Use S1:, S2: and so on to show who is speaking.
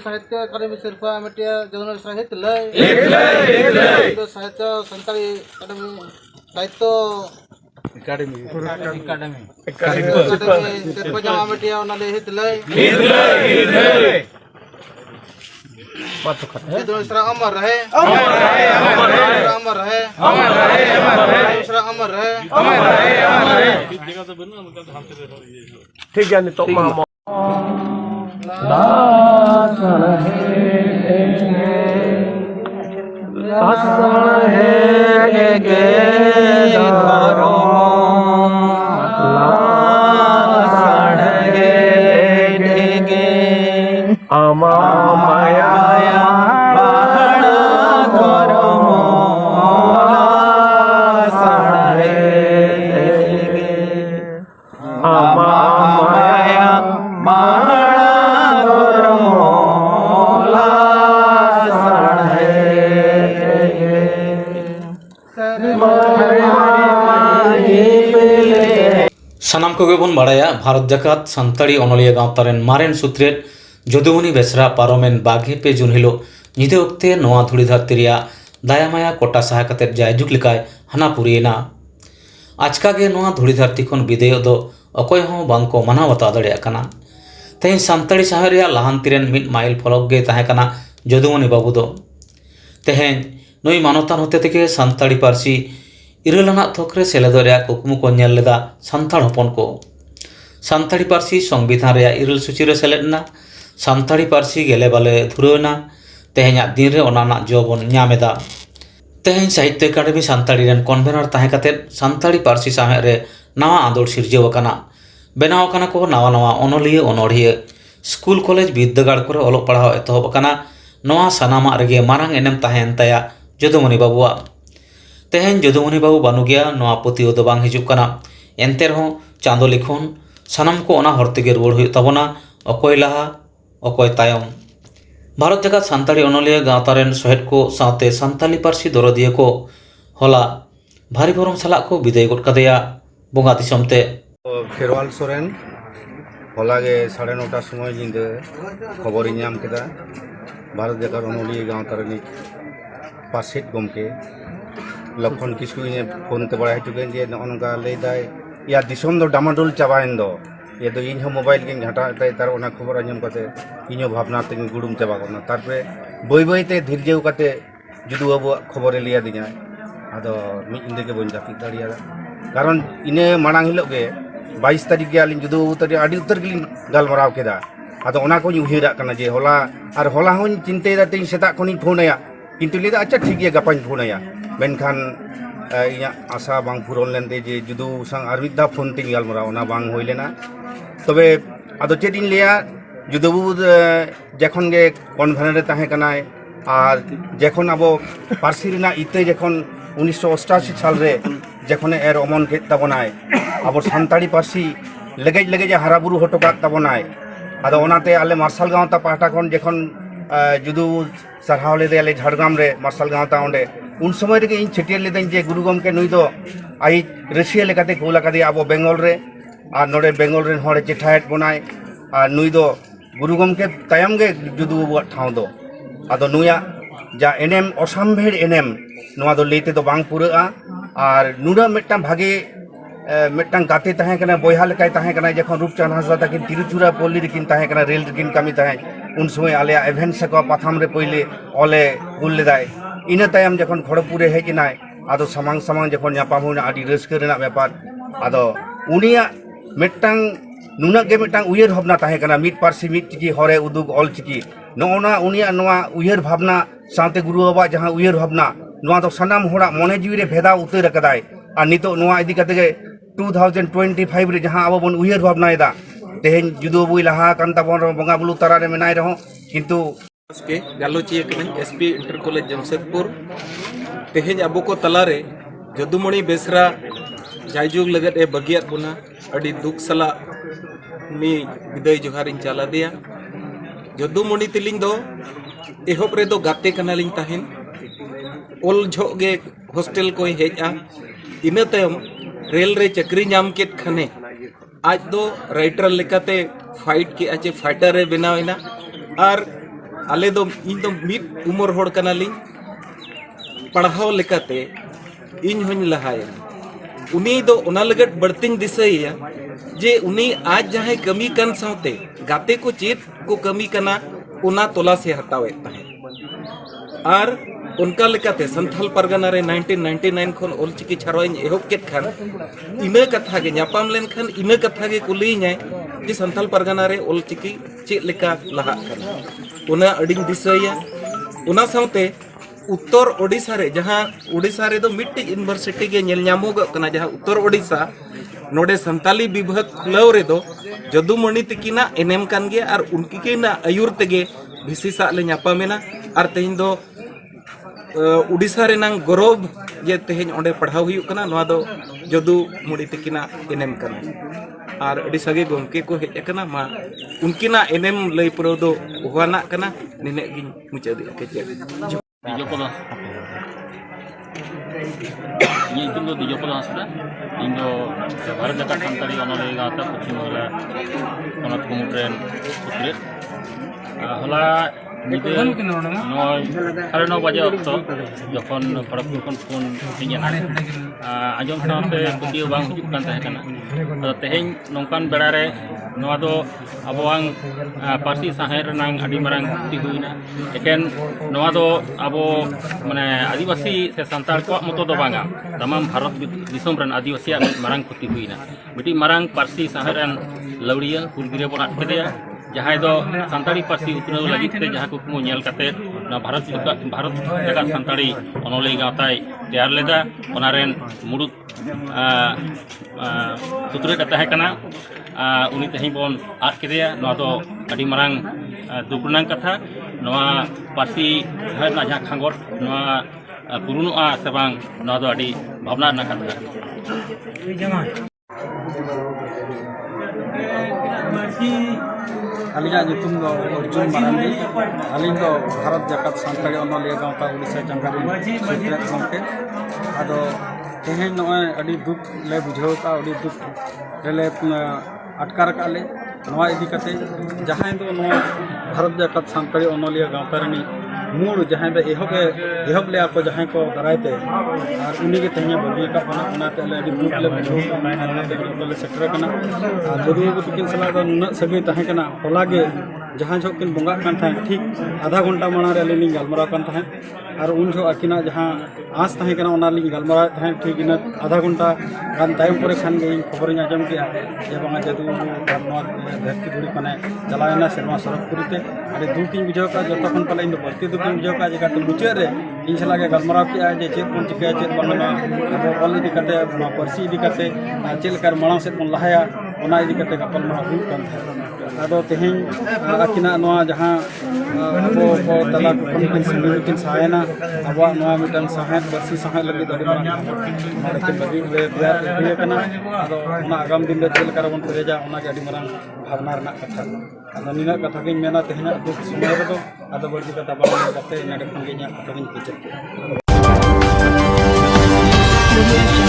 S1: साहित्य अकादमी सिरफा मिटिया जगन साहित्य लय साहित्य संताली अकादमी साहित्य अकादमी सिरफा जमा मिटिया ओना ले हित लय जगन सरा अमर रहे
S2: ठीक है नितो मामा
S3: सानाम को बन बाड़ाया भारत जाकात सान्ताड़ी अनलिया गाँवतारेन मारेन सुत्रेट जदुमणि बेसरा पारोमेन 22 जून हिलो निदे वक्ते नवा धुड़ी धरती रिया दाया माया कोटा सहा कते जायजुग लिकाय हाना पुरियेना आचका गे नवा धुड़ी धरती खन विदेय दो अकय हों बांको माना बता दड़िया कना तेज सान्ताड़ी साहे रिया लाहांतिरेन मिड माइल फलक गे ताहे कना जदुमणि बाबू दो तेहें नुई मानवतान होते तेगे सान्ताड़ी पार्सी इरलना थोकरे सेलेदो रिया कुकमु को नेल लेदा सान्ताड़ हपन को सान्ताड़ी पार्सी संविधान रिया इरल सूची रे सेलेदना सान्ताड़ी पार्सी गेले बाले धुरना तेहेंया दिन रे ओनाना जबन ᱧᱟᱢᱮᱫᱟ तेहें साहित्य अकादमी सान्ताड़ी रेन कन्वेनर ताहे कते सान्ताड़ी पार्सी साहे रे नवा आंदोल सिरजेव अकाना बेनाव अकाना को नवा नवा अनलिया अनड़िया स्कूल कॉलेज विद्यागार करे ओलोग पढ़ाव एतहब अकाना नवा सानामा रेगे मारांग एनेम ताहेन ताया जदुमणि बाबुआ तेहें जदुमणि बाबू बानु गया नवा पतियो दो बांग हिजुग कना एनते रहो चांदो लिखोन सानाम को ओना हर तेगे रुवाड़ हुई तबना अकय लाहा अकय तायम भारत जाकात सान्ताड़ी अनलिया गाँवतारेन सहेद को साथे सान्ताली पार्सी दरदिया को होला भारी भरम साला को विदाय गद कदेया बोंगा दिसमते
S4: खेरवाल सोरेन हलागे 9:30 समय जिंदे खबर नाम केदा भारत जाकात अनलिया गाँवतारेन पासेट गमके लक्षण किसकु फोन ते बड़ा हचुके जे नका लैदा या दिसम दो डामाडोल चाबाइन दो ये तो इन मोबाइल के घाटा तार ओना खबर आजम कते इन भावना ते गुड़ुम चाबा करना तारपरे बई बई ते धीरजेव कते जुदु अब खबर लिया दिया आदो मि इंदे के बन जाफी दाड़िया कारण इने मांग हिलो के 22 तारीख के आलिन जुदु उतर आडी उतर के गलमराव केदा आदो ओना को उहिरा कना जे होला और होला होन चिंते दा तीन सेता कोनी फोनया किंतु लेदा अच्छा ठीक है गपान फोनया मेनखान इया आशा बांग पुरन लेनते जे जुदु संग आरमिदा फोन ते गलमराव ना बांग होय लेना तबे आदो चेदिन लिया जुदु जखन गे कन्वेनर ताहे कनाय और जखन अब पार्सी रिना इते जखन 1988 साल रे जखन एर अमन के तबनाय अब सान्ताड़ी पार्सी लगे लगे जे हाराबुरु हटोका तबनाय आदो ओनाते आले मार्शल गाँवता पाहटा खन जखन जुदु सरहाव लेदे आले झाड़ग्राम रे मार्शल गाँवता ओंडे उन समय रे इन छटियर लेदें जे गुरु गमके नुई दो आई रशिया लेकाते कोला कादे अब बेंगल रे और नोडे बेंगल रेन हड़े चेठायत बनाय और नुई दो गुरु गमके तायम गे जुदु ठाव दो आदो नुया जा एनेम असामभेर एनेम नोआ दो लेते दो बांग पुराआ और नुना मिट्टां भागे मिट्टां गाते ताहे कना बोयहा लेकाय ताहे कना जखन रूपचांद हांसदा ताकिन तिरुचुरापल्ली रेकिन ताहे कना रेल रेकिन कामी ताहे उन समय आले एवेंट सको पाथाम रे पहिले ओले कुल लेदाय इना तायम जखन खड़गपुर हेज नाय आदो सामांग सामांग जखन ᱧᱟᱯᱟᱢ हुना आदि रस्क रेना व्यापार आदो उनिया मिट्टां नुना गे मिट्टां उयेर भावना ताहे कना मिट पार्सी मिट चिकी हरे उदुग ऑल चिकी नोना उनिया नोआ उयेर भावना साथे गुरु बाबा जहां उयेर भावना नोआ दो सनाम होड़ा मने जीवी रे भेदा उतर कदाय और नितो नोआ इदी कते गे 2025 रे जहां अब बन उयेर भावना एदा तेहेन जुदु बुई लहा कान ताबन बंगा बुलु तारा रे मेनाय रहो किंतु
S5: के गालोची कन एसपी इंटर कॉलेज जमशेदपुर तेहेज अब को तलारे जदुमणि बेसरा जायजुग लगत ए बगियात बुना अड़ी दुख सला मी विदाय जोहारिन चाला दिया जदुमणि तिलिंग दो एहोप रे दो गाते कनालिंग ताहिन ओल झोगे हॉस्टल को हेजा इना तयम रेल रे चक्री नाम के खने आज दो राइटर लेकाते फाइट के आचे फाइटर रे बनावेना और आले दो इन दो मिद उमर होड़ कनालिंग पढ़ाओ लेकाते इन होኝ लहाया उनी दो ओना लगत बड़तिन दिसैया जे उनी आज जहां कमी कन सावते गाते को चेत को कमी कना ओना तोला से हटावे ताहे आर उनका लेकाते संथाल परगना रे 1999 खन ओलचिकी छारवाइन एहोब केत खान इना कथा गे न्यापाम लेन खान इना कथा गे कुली न्याय जे संथाल परगना रे ओलचिकी चे लेका लहा खान ओना अडिंग दिसैया ओना सावते उत्तर ओडिशा रे जहां ओडिशा रे दो मिट्टी यूनिवर्सिटी गे नेल न्यामोग कना जहां उत्तर ओडिशा नोडे संताली विभाग खुलाव रे दो जदुमणि तकिना एनएम कान गे आर उनकी के ना आयुर तेगे भिसिसा ले न्यापामेना आर तेहिं दो उड़ीसा रे नांग गौरव जे तेहें ओंडे पढ़ाव हुई कना नोआ दो जदु मुड़ी तकिना एनएम कना आर उड़ीसा गे गोमके को हेज कना मा उनकिना एनएम लई पुरो दो ओहाना कना निने गिन मुचादी के जे
S2: Dijokodo ini itu tuh Dijokodo Hasda Indo Bharat Jakat Santali Onolaya Gawta Pachim Bangla Ponot Kumutren Sutret Hola Nide Noy Saড়ে 9 baje okto যখন খড়গপুর খন ফোন টিঙেনা আজম সাথে ভিডিও বাং ᱦᱤᱡᱩᱜ ᱠᱟᱱ ᱛᱟᱦᱮᱸ ᱠᱟᱱᱟ ᱟᱫᱚ ᱛᱮᱦᱮᱧ ᱱᱚᱝᱠᱟᱱ ᱵᱮᱲᱟ ᱨᱮ ᱱᱚᱣᱟ ᱫᱚ ᱟᱵᱚᱣᱟᱝ ᱯᱟᱹᱨᱥᱤ ᱥᱟᱦᱮᱸᱫ ᱨᱮᱱᱟᱝ ᱟᱹᱰᱤ ᱢᱟᱨᱟᱝ ᱠᱷᱩᱛᱤ ᱦᱩᱭᱱᱟ ᱮᱠᱮᱱ ᱱᱚᱣᱟ ᱫᱚ ᱟᱵᱚ ᱢᱟᱱᱮ ᱟᱹᱫᱤᱵᱟᱹᱥᱤ ᱥᱮ ᱥᱟᱱᱛᱟᱲ ᱠᱚᱣᱟᱜ ᱢᱚᱛᱚ ᱫᱚ ᱵᱟᱝᱟ ᱛᱟᱢᱟᱢ ᱵᱷᱟᱨᱚᱛ ᱫᱤᱥᱚᱢ ᱨᱮᱱ ᱟᱹᱫᱤᱵᱟᱹᱥᱤᱭᱟᱜ ᱢᱟᱨᱟᱝ ᱠᱷᱩᱛᱤ ᱦᱩᱭᱱᱟ ᱢᱤᱫᱴᱤᱡ ᱢᱟᱨᱟᱝ ᱯᱟᱹᱨᱥᱤ ᱥᱟᱦᱮᱸᱫ ᱨᱮᱱ ᱞᱟᱹᱣᱲᱤᱭᱟᱹ ᱦᱩᱞᱜᱤᱨᱟᱹ ᱵᱚᱱ ᱟᱫ ᱠᱮᱫᱮᱭᱟ जहाँ दो सानताड़ी पार्सी उतनाव लगित ते जहाँ कुकमु नेल काते भारत जगत सानताड़ी अनोलया गावताय तैयार लेदा ओनारेन मुडुत सुत्रे तहे कना उनी तेही बोन आद केदेया नोआ दो अडी मारांग दुखनांग कथा नोआ पार्सी साहेब ना जहाँ खांगोट नोआ पुरुनुआ से बांग नोआ दो अडी भावना ना कथा
S1: अलिया जुतुम दो अर्जुन मारांडी अलिंग दो भारत जाकात सानताड़ी अनोलया गावता उड़ीसा चंगारी सुत्रेत गमके आदो तेहें नोय अडी दुख ले बुझाव का अडी दुख रेले अटकार काले नोआ इदी कते जहां दो नोआ भारत जाकात सानताड़ी अनोलया गावता रनी मूल जहां दो एहब ले आपको जहां को दरायते और उन्हीं के तेहें बगी का बना बनाते ले अडी दुख ले बुझाव का नाते ले सेक्टर कना जदु तकिन सला दो नुना सगे तहे कना होलागे जहां जो किन बंगा कान था ठीक आधा घंटा माना रे लिंग गलमरा कान था और उन जो अकिना जहां आस तहे कना ओना लिंग गलमरा था ठीक इन आधा घंटा गान तायम परे खान गे खबर आजम के जे बंगा जदु नोआ धरती गुड़ी कने चलायना सेमा सरकपुरीते अरे दुकिन बुझाव का जतो खन पले इन बर्ती दुकिन बुझाव का जेका मुचे रे इन सला के गलमरा के जे चेत कोन चिका चेत बंगा अब ऑल इदी कते पर्सी इदी कते चेल कर मणा से बन लहाया ओना इदी कते गपल मा हुई कान था आदो तेहें अकिना नोआ जहां अबो को तला किन सिंगिन सायना अबो नोआ मिटन साहेद बर्सी साहेद लगे दड़ी मारा मारे के बदी रे बिया कना आदो ओना आगाम दिन दे चेल कर बन प्रेजा ओना के अडी मारां भावना रना कथा आदो निना कथा के मेना तेहें दुख समय रे दो आदो बड़ी कथा बा कते नेडे खंगे nya कथा के